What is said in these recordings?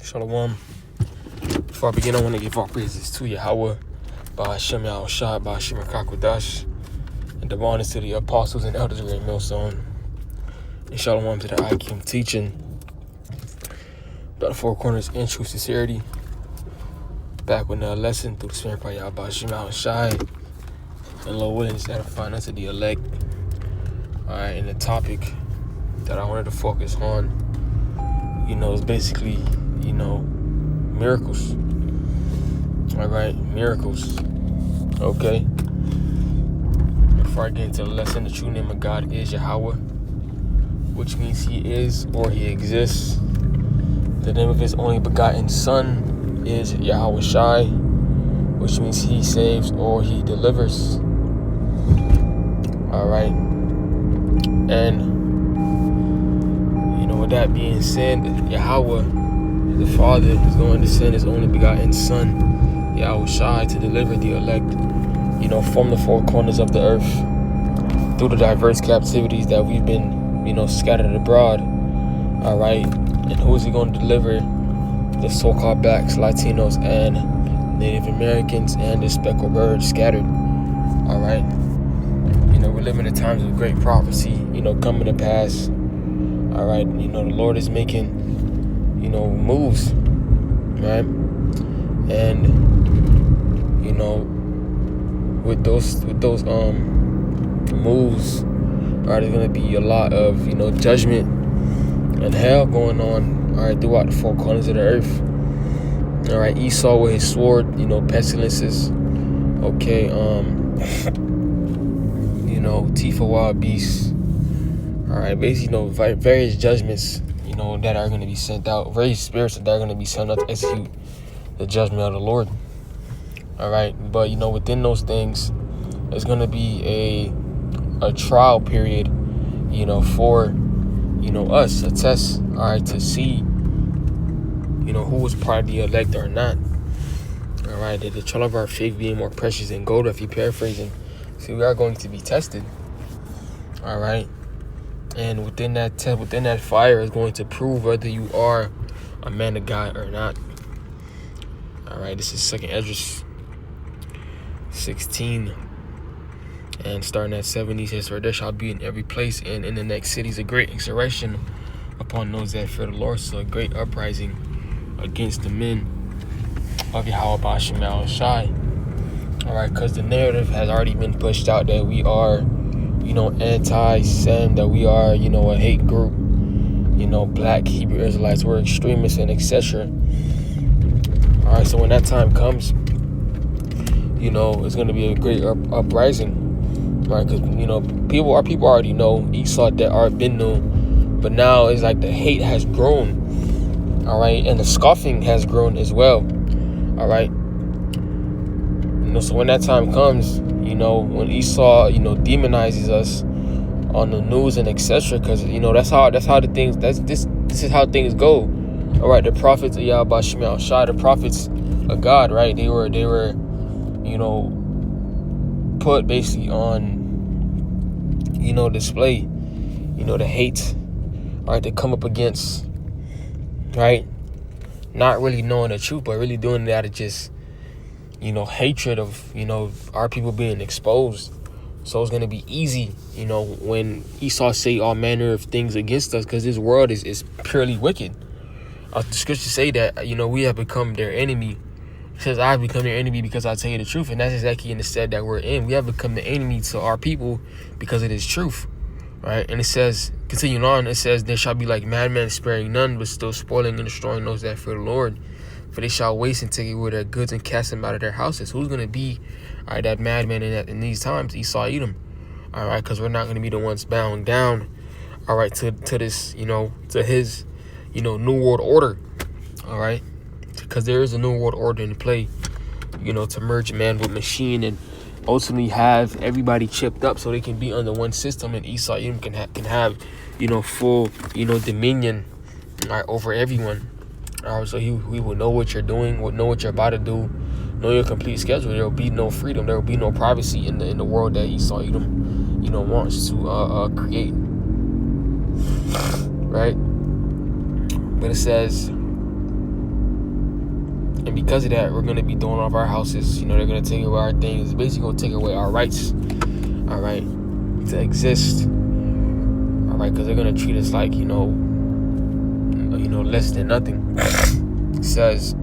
Shalom. Before I begin, I want to give all praises to Yahweh, Ba'ashem Yahushua, Ba'ashem Kakwadash, and the honors to the apostles and elders of the millstone. And shalom to the IQM teaching about the four corners in true sincerity. Back with another lesson through the Spirit of Yahweh, Ba'ashem Yahushua, and Lord willing is edifying unto the elect. Alright, and the topic that I wanted to focus on, is basically, miracles. Alright, miracles. Okay. Before I get into the lesson, the true name of God is Yahweh, which means He is or He exists. The name of His only begotten Son is Yahweh Shai, which means He saves or He delivers. Alright. And with that being said, Yahweh, the Father, is going to send His only begotten Son, Yahweh Shai, to deliver the elect, from the four corners of the earth through the diverse captivities that we've been, scattered abroad. All right. And who is He going to deliver? The so-called blacks, Latinos, and Native Americans, and the speckled birds scattered. All right. We're living in times of great prophecy, coming to pass. All right, the Lord is making, moves, right? And, with those moves, all right, there's going to be a lot of, judgment and hell going on, all right, throughout the four corners of the earth. All right, Esau with his sword, pestilences, okay, teeth of wild beasts. All right, basically, various judgments, that are going to be sent out, various spirits that are going to be sent out to execute the judgment of the Lord. All right, but within those things, there's going to be a trial period, for us, a test, all right, to see, who was part of the elect or not. All right, the trial of our faith being more precious than gold, if you're paraphrasing. See, we are going to be tested. All right. And within that test, within that fire, is going to prove whether you are a man of God or not. All right, this is 2nd Esdras 16. And starting at 7, he says, "For there shall be in every place and in the next cities a great insurrection upon those that fear the Lord." So a great uprising against the men of Yahweh Ba'ashem Yahushua. All right, because the narrative has already been pushed out that we are, anti-Sem, that we are, a hate group, black Hebrew Israelites, we're extremists and etc. All right, so when that time comes, it's going to be a great uprising, right? Because, people already know Esau that are been known, but now it's like the hate has grown, all right, and the scoffing has grown as well, all right. So when that time comes, when Esau, demonizes us on the news and etc., because that's how the things this is how things go. All right, the prophets of Yahweh Ba'ashem Yahushua, the prophets of God, right? They were put basically on display, the hate, right? They come up against, right? Not really knowing the truth, but really doing that to just hatred of, our people being exposed. So it's going to be easy, when Esau say all manner of things against us, because this world is purely wicked. The scriptures say that, we have become their enemy. It says, "I've become their enemy because I tell you the truth." And that's exactly in the stead that we're in. We have become the enemy to our people because it is truth, right? And it says, continuing on, it says, "There shall be like madmen, sparing none, but still spoiling and destroying those that fear the Lord. For they shall waste and take away their goods and cast them out of their houses." Who's going to be, all right, that madman in these times? Esau, Edom. All right, because we're not going to be the ones bowing down, all right, to this, to his, new world order, all right, because there is a new world order in play, to merge man with machine and ultimately have everybody chipped up so they can be under one system, and Esau, Edom can have, full, dominion, all right, over everyone. So he will know what you're doing, will know what you're about to do, know your complete schedule. There will be no freedom. There will be no privacy in the world that Esau Edom, wants to create. Right? But it says, And because of that, we're going to be throwing off our houses. They're going to take away our things. Basically going to take away our rights, all right, to exist, all right, because they're going to treat us like, less than nothing. It says,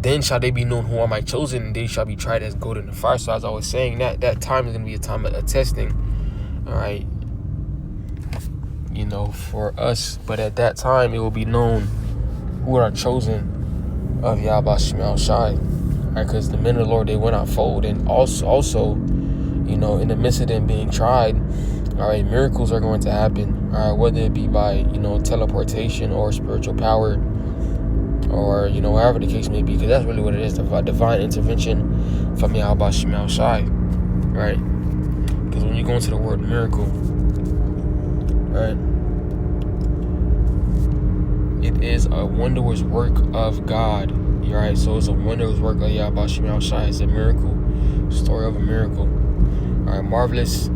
then shall they be known who are my chosen, and they shall be tried as gold in the fire. So as I was saying, that time is going to be a time of testing, all right, for us. But at that time, it will be known who are chosen of Yahweh Shemel Shai, right? Because the men of the Lord, they will not fold. And also, in the midst of them being tried, all right, miracles are going to happen, all right, whether it be by, teleportation or spiritual power, or, however the case may be, because that's really what it is, divine intervention from Yahweh Shemel Shai, right? Because when you go into the word miracle, right, it is a wondrous work of God, right? So it's a wondrous work of Yahweh Shemel Shai. It's a miracle, story of a miracle, all right, marvelous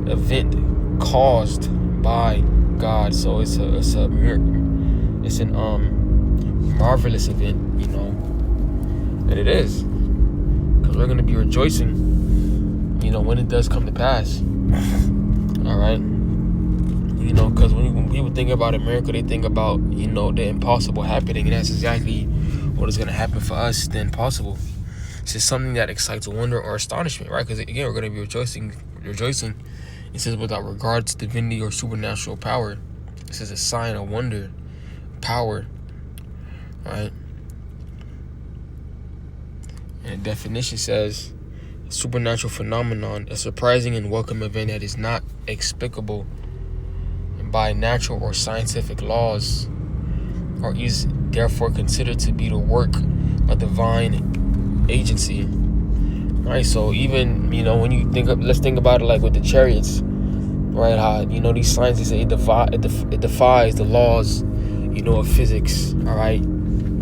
event caused by God. So it's a miracle. It's an marvelous event, and it is, because we're going to be rejoicing, when it does come to pass, all right, because when people think about a miracle, they think about, the impossible happening, and that's exactly what is going to happen for us, the impossible. It's just something that excites wonder or astonishment, right? Because again, we're going to be rejoicing. It says, without regard to divinity or supernatural power. This is a sign of wonder, power, right? And the definition says, supernatural phenomenon, a surprising and welcome event that is not explicable by natural or scientific laws, or is therefore considered to be the work of divine agency. Right, so even, when you let's think about it like with the chariots, right? How, these scientists say it defies the laws, of physics. All right,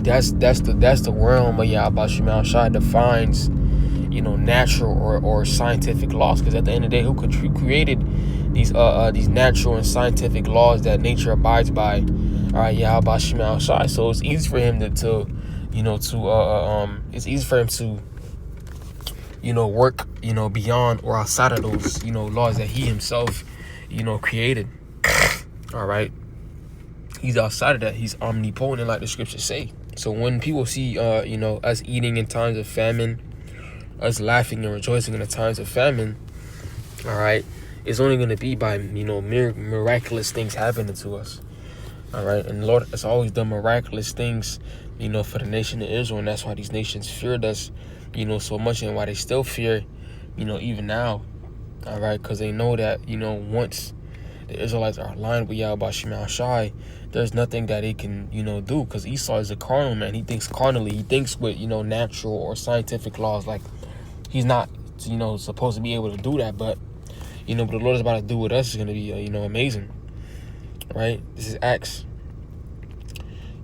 that's the realm of Yahweh Shemel Shai defines, natural or scientific laws. Because at the end of the day, who created these natural and scientific laws that nature abides by? All right, Yahweh Shemel Shai. So it's easy for him it's easy for him to work, beyond or outside of those, laws that he himself, created. All right. He's outside of that. He's omnipotent, like the scriptures say. So when people see, us eating in times of famine, us laughing and rejoicing in the times of famine, all right, it's only going to be by, miraculous things happening to us. All right. And the Lord has always done miraculous things, for the nation of Israel. And that's why these nations feared us, so much, and why they still fear, even now, all right, because they know that, once the Israelites are aligned with Yahweh Shemel Shai, there's nothing that they can, do, because Esau is a carnal man. He thinks carnally. He thinks with, natural or scientific laws. Like, he's not, supposed to be able to do that, but, what the Lord is about to do with us is going to be, amazing, right? This is Acts,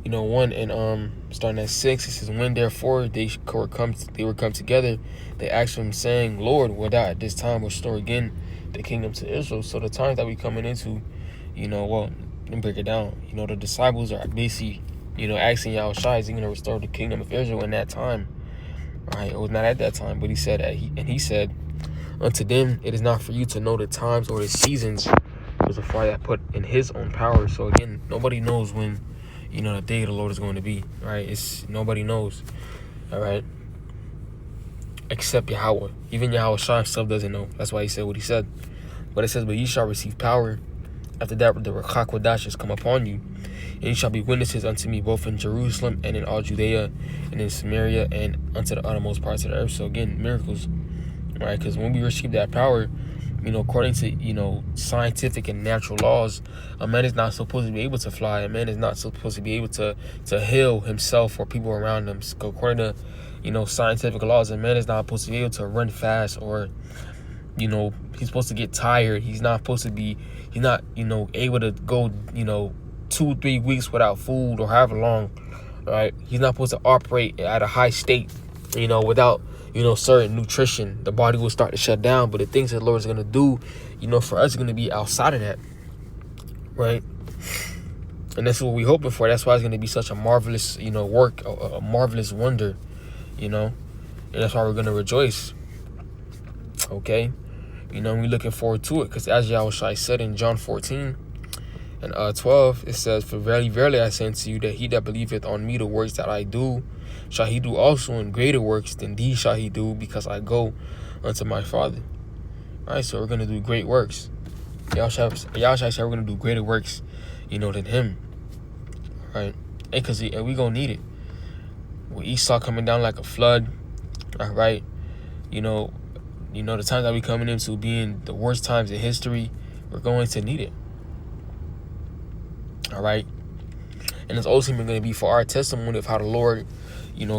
1 and starting at 6, it says, when therefore they were come together, they asked him, saying, Lord, wilt thou at this time restore again the kingdom to Israel? So the times that we coming into, let me break it down. The disciples are basically, asking Yahushua, is he going to restore the kingdom of Israel in that time? All right, it was not at that time, but he said that he said, unto them it is not for you to know the times or the seasons, because the Father hath put in his own power. So again, nobody knows when, the day of the Lord is going to be, right? Nobody knows, all right, except Yahweh. Even Yahweh Shai himself doesn't know. That's why he said what he said. But it says, but ye shall receive power. After that, the Ruach HaKodesh has come upon you, and ye shall be witnesses unto me both in Jerusalem and in all Judea and in Samaria and unto the uttermost parts of the earth. So again, miracles, right? Because when we receive that power, according to, scientific and natural laws, a man is not supposed to be able to fly. A man is not supposed to be able to heal himself or people around him. So according to, scientific laws, a man is not supposed to be able to run fast, or, he's supposed to get tired. He's not, able to go, 2-3 weeks without food or however long, right? He's not supposed to operate at a high state, without, certain nutrition. The body will start to shut down. But the things that the Lord is going to do, for us, is going to be outside of that, right? And that's what we're hoping for. That's why it's going to be such a marvelous, work, a marvelous wonder, and that's why we're going to rejoice. Okay? We're looking forward to it, because as Yahushua said in John 14 and 12, it says, "For verily, verily, I say unto you, that he that believeth on me, the works that I do, shall he do also, and greater works than these shall he do, because I go unto my Father." All right, so we're going to do great works. Yahushua said we're going to do greater works, than him. All right? Because we're going to need it. With Esau coming down like a flood, all right? The times that we're coming into being the worst times in history, we're going to need it. All right? And it's ultimately going to be for our testimony of how the Lord,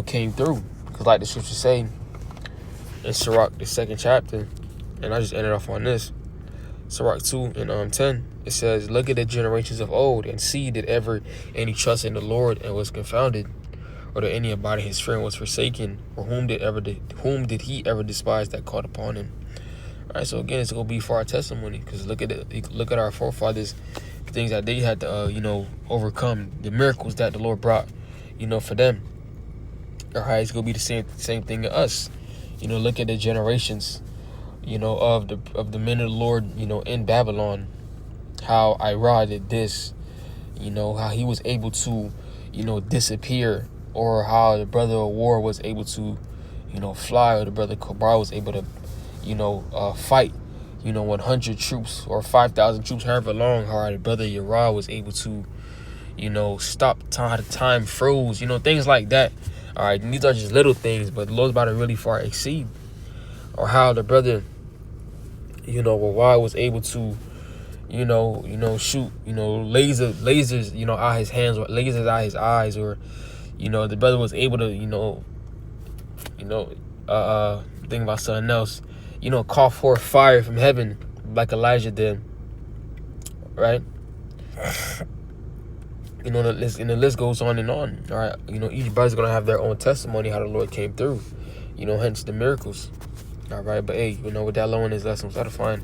came through. Because like the scriptures say in Sirach, the 2nd chapter, and I just ended off on this, Sirach 2 and 10, it says, "Look at the generations of old, and see, did ever any trust in the Lord and was confounded? Or did any abide in his fear and was forsaken? Or whom did he ever despise that called upon him?" All right, so again, it's going to be for our testimony. Because look at our forefathers, the things that they had to, overcome, the miracles that the Lord brought, for them. All right, it's going to be the same thing to us. Look at the generations, of the men of the Lord, in Babylon, how Ira did this, how he was able to, disappear, or how the brother of war was able to, fly, or the brother Kobar was able to, fight, 100 troops or 5,000 troops, however long, how the brother Uriah was able to, stop time froze, things like that. All right, and these are just little things, but the Lord's about to really far exceed. Or how the brother, Uriah was able to, shoot, lasers, out his hands, or lasers out his eyes, or, the brother was able to, think about something else, call forth fire from heaven like Elijah did, right? The list goes on and on, all right? Each brother's going to have their own testimony how the Lord came through, hence the miracles, all right? But hey, with that low in his lesson was edifying.